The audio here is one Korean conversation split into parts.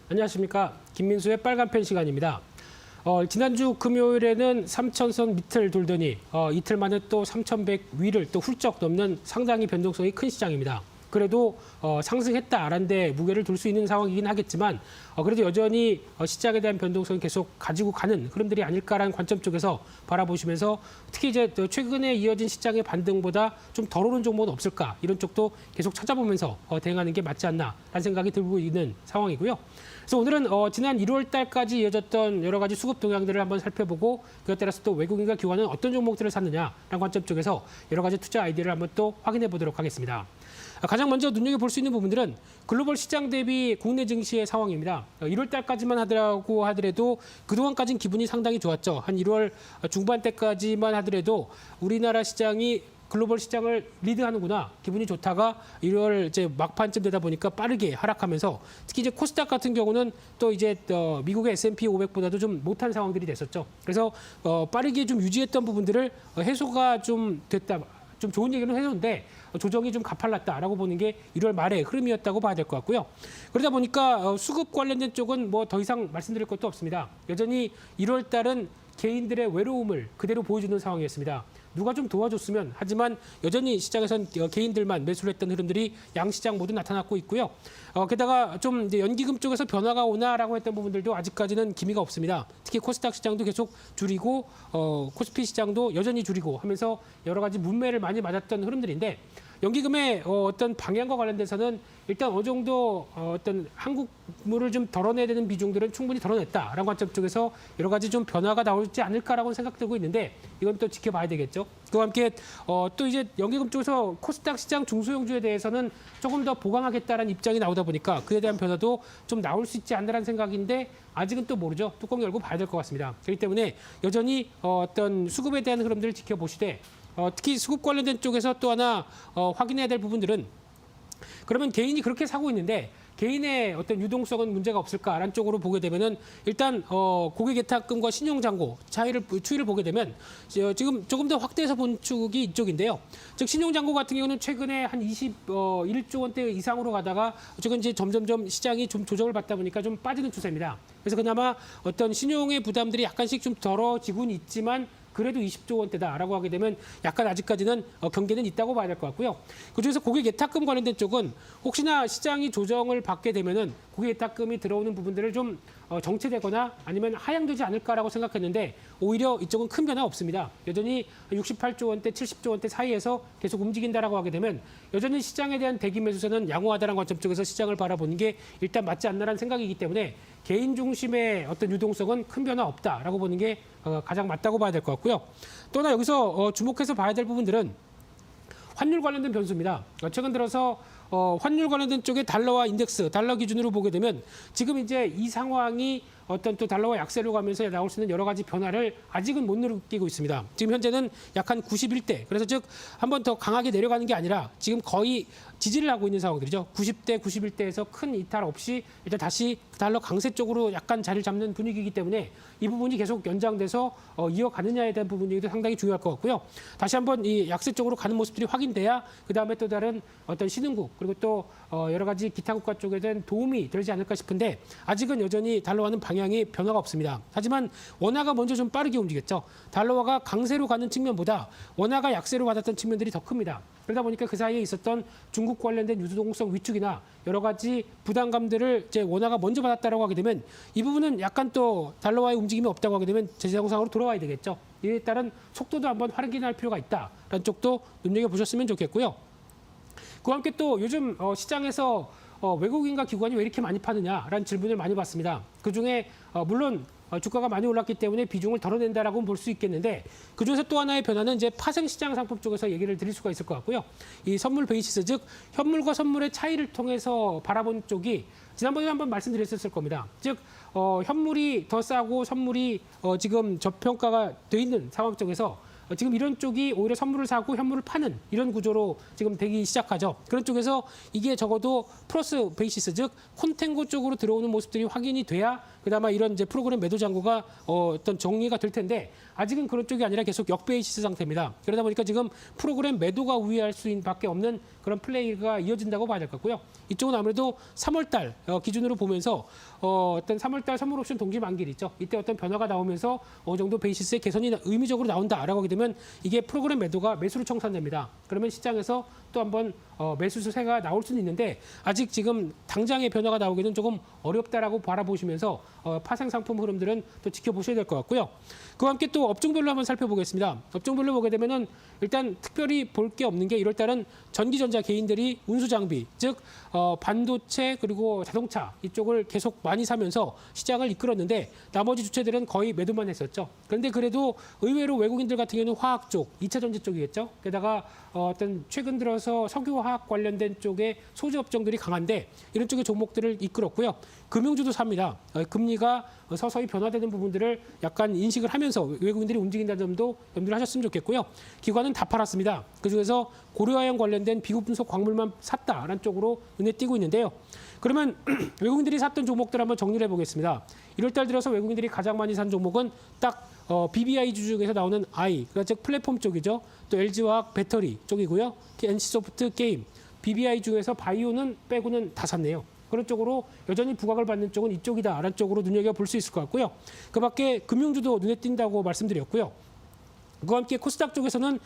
안녕하십니까. 김민수의 빨간펜 시간입니다. 지난주 금요일에는 3,000선 밑을 돌더니 이틀 만에 또 3,100 위를 또 훌쩍 넘는 상당히 변동성이 큰 시장입니다. 그래도 상승했다라는데 무게를 둘 수 있는 상황이긴 하겠지만 그래도 여전히 시장에 대한 변동성이 계속 가지고 가는 흐름들이 아닐까라는 관점 쪽에서 바라보시면서 특히 이제 최근에 이어진 시장의 반등보다 좀 덜 오른 종목은 없을까 이런 쪽도 계속 찾아보면서 대응하는 게 맞지 않나라는 생각이 들고 있는 상황이고요. 그래서 오늘은 지난 1월 달까지 이어졌던 여러 가지 수급 동향들을 한번 살펴보고 그에 따라서 또 외국인과 기관은 어떤 종목들을 샀느냐라는 관점 쪽에서 여러 가지 투자 아이디어를 한번 또 확인해 보도록 하겠습니다. 가장 먼저 눈여겨볼 수 있는 부분들은 글로벌 시장 대비 국내 증시의 상황입니다. 1월 달까지만 하더라도 그동안까지는 기분이 상당히 좋았죠. 한 1월 중반 때까지만 하더라도 우리나라 시장이 글로벌 시장을 리드하는구나. 기분이 좋다가 1월 이제 막판쯤 되다 보니까 빠르게 하락하면서 특히 이제 코스닥 같은 경우는 또 이제 미국의 S&P 500보다도 좀 못한 상황들이 됐었죠. 그래서 빠르게 좀 유지했던 부분들을 해소가 좀 됐다. 좀 좋은 얘기는 해줬는데 조정이 좀 가팔랐다라고 보는 게 1월 말의 흐름이었다고 봐야 될 것 같고요. 그러다 보니까 수급 관련된 쪽은 뭐 더 이상 말씀드릴 것도 없습니다. 여전히 1월 달은 개인들의 외로움을 그대로 보여주는 상황이었습니다. 누가 좀 도와줬으면 하지만 여전히 시장에선 개인들만 매수를 했던 흐름들이 양시장 모두 나타났고 있고요. 게다가 좀 이제 연기금 쪽에서 변화가 오나라고 했던 부분들도 아직까지는 기미가 없습니다. 특히 코스닥 시장도 계속 줄이고 코스피 시장도 여전히 줄이고 하면서 여러 가지 문매를 많이 맞았던 흐름들인데 연기금의 어떤 방향과 관련돼서는 일단 어느 정도 어떤 한국물을 좀 덜어내야 되는 비중들은 충분히 덜어냈다라는 관점 쪽에서 여러 가지 좀 변화가 나올지 않을까라고 생각되고 있는데 이건 또 지켜봐야 되겠죠. 그와 함께 또 이제 연기금 쪽에서 코스닥 시장 중소형주에 대해서는 조금 더 보강하겠다라는 입장이 나오다 보니까 그에 대한 변화도 좀 나올 수 있지 않나라는 생각인데 아직은 또 모르죠. 뚜껑 열고 봐야 될 것 같습니다. 그렇기 때문에 여전히 어떤 수급에 대한 흐름들을 지켜보시되 특히 수급 관련된 쪽에서 또 하나 확인해야 될 부분들은 그러면 개인이 그렇게 사고 있는데 개인의 어떤 유동성은 문제가 없을까라는 쪽으로 보게 되면은 일단 고객 예탁금과 신용잔고 추이를 보게 되면 지금 조금 더 확대해서 본 축이 이쪽인데요. 즉 신용잔고 같은 경우는 최근에 한 21조 원대 이상으로 가다가 최근 이제 점점점 시장이 좀 조정을 받다 보니까 좀 빠지는 추세입니다. 그래서 그나마 어떤 신용의 부담들이 약간씩 좀 덜어지고는 있지만 그래도 20조 원대다라고 하게 되면 약간 아직까지는 경계는 있다고 봐야 될 것 같고요. 그중에서 고객 예탁금 관련된 쪽은 혹시나 시장이 조정을 받게 되면은 고객 예탁금이 들어오는 부분들을 좀 정체되거나 아니면 하향되지 않을까라고 생각했는데 오히려 이쪽은 큰 변화 없습니다. 여전히 68조 원대, 70조 원대 사이에서 계속 움직인다라고 하게 되면 여전히 시장에 대한 대기 매수세는 양호하다는 관점 쪽에서 시장을 바라보는 게 일단 맞지 않나라는 생각이기 때문에 개인 중심의 어떤 유동성은 큰 변화 없다라고 보는 게 가장 맞다고 봐야 될 것 같고요. 또 하나 여기서 주목해서 봐야 될 부분들은 환율 관련된 변수입니다. 최근 들어서 환율 관련된 쪽에 달러와 인덱스, 달러 기준으로 보게 되면 지금 이제 이 상황이 어떤 또 달러와 약세로 가면서 나올 수 있는 여러 가지 변화를 아직은 못 느끼고 있습니다. 지금 현재는 약 한 91대. 그래서 즉 한 번 더 강하게 내려가는 게 아니라 지금 거의 지지를 하고 있는 상황들이죠. 90대, 91대에서 큰 이탈 없이 일단 다시 달러 강세 쪽으로 약간 자리를 잡는 분위기이기 때문에 이 부분이 계속 연장돼서 이어가느냐에 대한 부분도 상당히 중요할 것 같고요. 다시 한번 이 약세 쪽으로 가는 모습들이 확인돼야 그다음에 또 다른 어떤 신흥국 그리고 또 여러 가지 기타 국가 쪽에 대한 도움이 되지 않을까 싶은데 아직은 여전히 달러와는 방향이 변화가 없습니다. 하지만 원화가 먼저 좀 빠르게 움직였죠. 달러화가 강세로 가는 측면보다 원화가 약세로 받았던 측면들이 더 큽니다. 그러다 보니까 그 사이에 있었던 중국 관련된 유동성 위축이나 여러 가지 부담감들을 이제 원화가 먼저 받았다라고 하게 되면 이 부분은 약간 또 달러와의 움직임이 없다고 하게 되면 제정상으로 돌아와야 되겠죠. 이에 따른 속도도 한번 확인할 필요가 있다라는 쪽도 눈여겨보셨으면 좋겠고요. 그와 함께 또 요즘 시장에서 외국인과 기관이 왜 이렇게 많이 파느냐라는 질문을 많이 받습니다. 그중에 물론 주가가 많이 올랐기 때문에 비중을 덜어낸다라고 볼 수 있겠는데 그중에서 또 하나의 변화는 이제 파생시장 상품 쪽에서 얘기를 드릴 수가 있을 것 같고요. 이 선물 베이시스 즉 현물과 선물의 차이를 통해서 바라본 쪽이 지난번에 한번 말씀드렸을 겁니다. 즉 현물이 더 싸고 선물이 지금 저평가가 돼 있는 상황 쪽에서 지금 이런 쪽이 오히려 선물을 사고 현물을 파는 이런 구조로 지금 되기 시작하죠. 그런 쪽에서 이게 적어도 플러스 베이시스, 즉 콘텐고 쪽으로 들어오는 모습들이 확인이 돼야 그나마 이런 이제 프로그램 매도 잔고가 어떤 정리가 될 텐데 아직은 그런 쪽이 아니라 계속 역베이시스 상태입니다. 그러다 보니까 지금 프로그램 매도가 우위할 수밖에 없는 그런 플레이가 이어진다고 봐야 될 것 같고요. 이쪽은 아무래도 3월달 기준으로 보면서 어떤 3월달 선물 옵션 동기 만기일 있죠. 이때 어떤 변화가 나오면서 어느 정도 베이시스의 개선이 의미적으로 나온다라고 하게 되면 이게 프로그램 매도가 매수로 청산됩니다. 그러면 시장에서 또 한번 매수 수세가 나올 수는 있는데 아직 지금 당장의 변화가 나오기는 조금 어렵다라고 바라보시면서 파생 상품 흐름들은 또 지켜보셔야 될 것 같고요. 그와 함께 또 업종별로 한번 살펴보겠습니다. 업종별로 보게 되면은 일단 특별히 볼 게 없는 게 1월 달은 전기전자 개인들이 운수 장비, 즉 반도체 그리고 자동차 이쪽을 계속 많이 사면서 시장을 이끌었는데 나머지 주체들은 거의 매도만 했었죠. 그런데 그래도 의외로 외국인들 같은 경우는 화학 쪽, 2차 전지 쪽이겠죠. 게다가 어떤 최근 들어서 석유화학 관련된 쪽의 소재 업종들이 강한데 이런 쪽의 종목들을 이끌었고요. 금융주도 삽니다. 금리가 서서히 변화되는 부분들을 약간 인식을 하면서 외국인들이 움직인다는 점도 염두를 하셨으면 좋겠고요. 기관은 다 팔았습니다. 그중에서 고려아연 관련된 비급 분석 광물만 샀다라는 쪽으로 눈에 띄고 있는데요. 그러면 외국인들이 샀던 종목들 한번 정리를 해보겠습니다. 1월 달 들어서 외국인들이 가장 많이 산 종목은 딱 BBI 주 중에서 나오는 I, 그러니까 즉 플랫폼 쪽이죠. 또 LG화학 배터리 쪽이고요. NC소프트 게임, BBI 중에서 바이오는 빼고는 다 샀네요. 그런 쪽으로 여전히 부각을 받는 쪽은 이쪽이다라는 쪽으로 눈여겨볼 수 있을 것 같고요. 그 밖에 금융주도 눈에 띈다고 말씀드렸고요. 그와 함께 코스닥 쪽에서는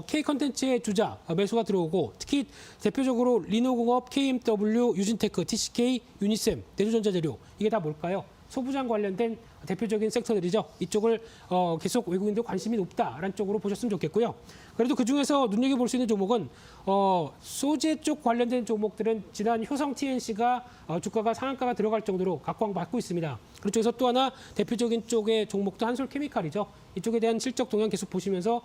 K컨텐츠의 주자 매수가 들어오고 특히 대표적으로 리노공업, KMW, 유진테크, TCK, 유니셈, 대주전자재료 이게 다 뭘까요? 소부장 관련된 대표적인 섹터들이죠. 이쪽을 계속 외국인들 관심이 높다라는 쪽으로 보셨으면 좋겠고요. 그래도 그중에서 눈여겨볼 수 있는 종목은 소재 쪽 관련된 종목들은 지난 효성 TNC가 주가가 상한가가 들어갈 정도로 각광받고 있습니다. 그쪽에서 또 하나 대표적인 쪽의 종목도 한솔케미칼이죠. 이쪽에 대한 실적 동향 계속 보시면서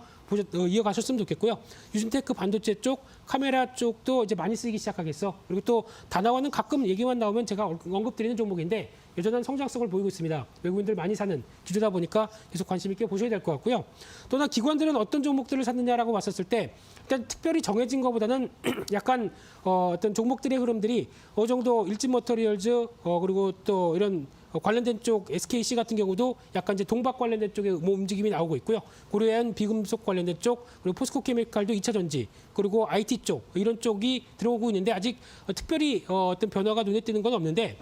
이어가셨으면 좋겠고요. 유진테크 반도체 쪽, 카메라 쪽도 이제 많이 쓰기 시작하겠어. 그리고 또 다나와는 가끔 얘기만 나오면 제가 언급드리는 종목인데 여전한 성장성을 보이고 있습니다. 외국인들 많이 사는 기조다 보니까 계속 관심 있게 보셔야 될 것 같고요. 또 하나 기관들은 어떤 종목들을 샀느냐라고 봤었을 때 일단 특별히 정해진 것보다는 약간 어떤 종목들의 흐름들이 어느 정도 일진머터리얼즈 그리고 또 이런 관련된 쪽 SKC 같은 경우도 약간 이제 동박 관련된 쪽에 뭐 움직임이 나오고 있고요. 고려아연 비금속 관련된 쪽 그리고 포스코케미칼도 2차 전지 그리고 IT 쪽 이런 쪽이 들어오고 있는데 아직 특별히 어떤 변화가 눈에 띄는 건 없는데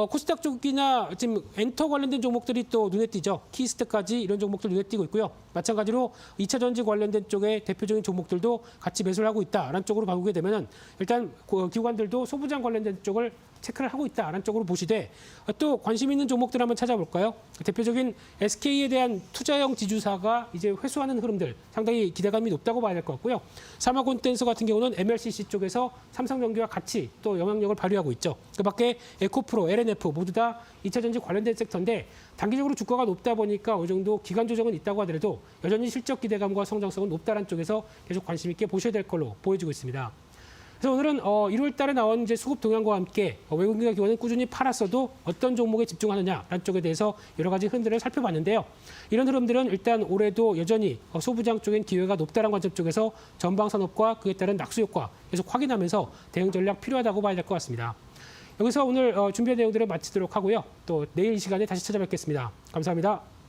코스닥 쪽이나 지금 엔터 관련된 종목들이 또 눈에 띄죠. 키스트까지 이런 종목들 눈에 띄고 있고요. 마찬가지로 2차 전지 관련된 쪽의 대표적인 종목들도 같이 매수를 하고 있다라는 쪽으로 보게 되면은 일단 기관들도 소부장 관련된 쪽을 체크를 하고 있다라는 쪽으로 보시되 또 관심 있는 종목들 한번 찾아볼까요? 대표적인 SK에 대한 투자형 지주사가 이제 회수하는 흐름들 상당히 기대감이 높다고 봐야 될 것 같고요. 사마콘텐서 같은 경우는 MLCC 쪽에서 삼성전기와 같이 또 영향력을 발휘하고 있죠. 그밖에 에코프로, LNF 모두 다 2차 전지 관련된 섹터인데 단기적으로 주가가 높다 보니까 어느 정도 기간 조정은 있다고 하더라도 여전히 실적 기대감과 성장성은 높다는 쪽에서 계속 관심 있게 보셔야 될 걸로 보여지고 있습니다. 그래서 오늘은 1월 달에 나온 이제 수급 동향과 함께 외국인과 기관은 꾸준히 팔았어도 어떤 종목에 집중하느냐라는 쪽에 대해서 여러 가지 흐름들을 살펴봤는데요. 이런 흐름들은 일단 올해도 여전히 소부장 쪽엔 기회가 높다는 관점 쪽에서 전방 산업과 그에 따른 낙수 효과 계속 확인하면서 대응 전략 필요하다고 봐야 될 것 같습니다. 여기서 오늘 준비한 내용들을 마치도록 하고요. 또 내일 이 시간에 다시 찾아뵙겠습니다. 감사합니다.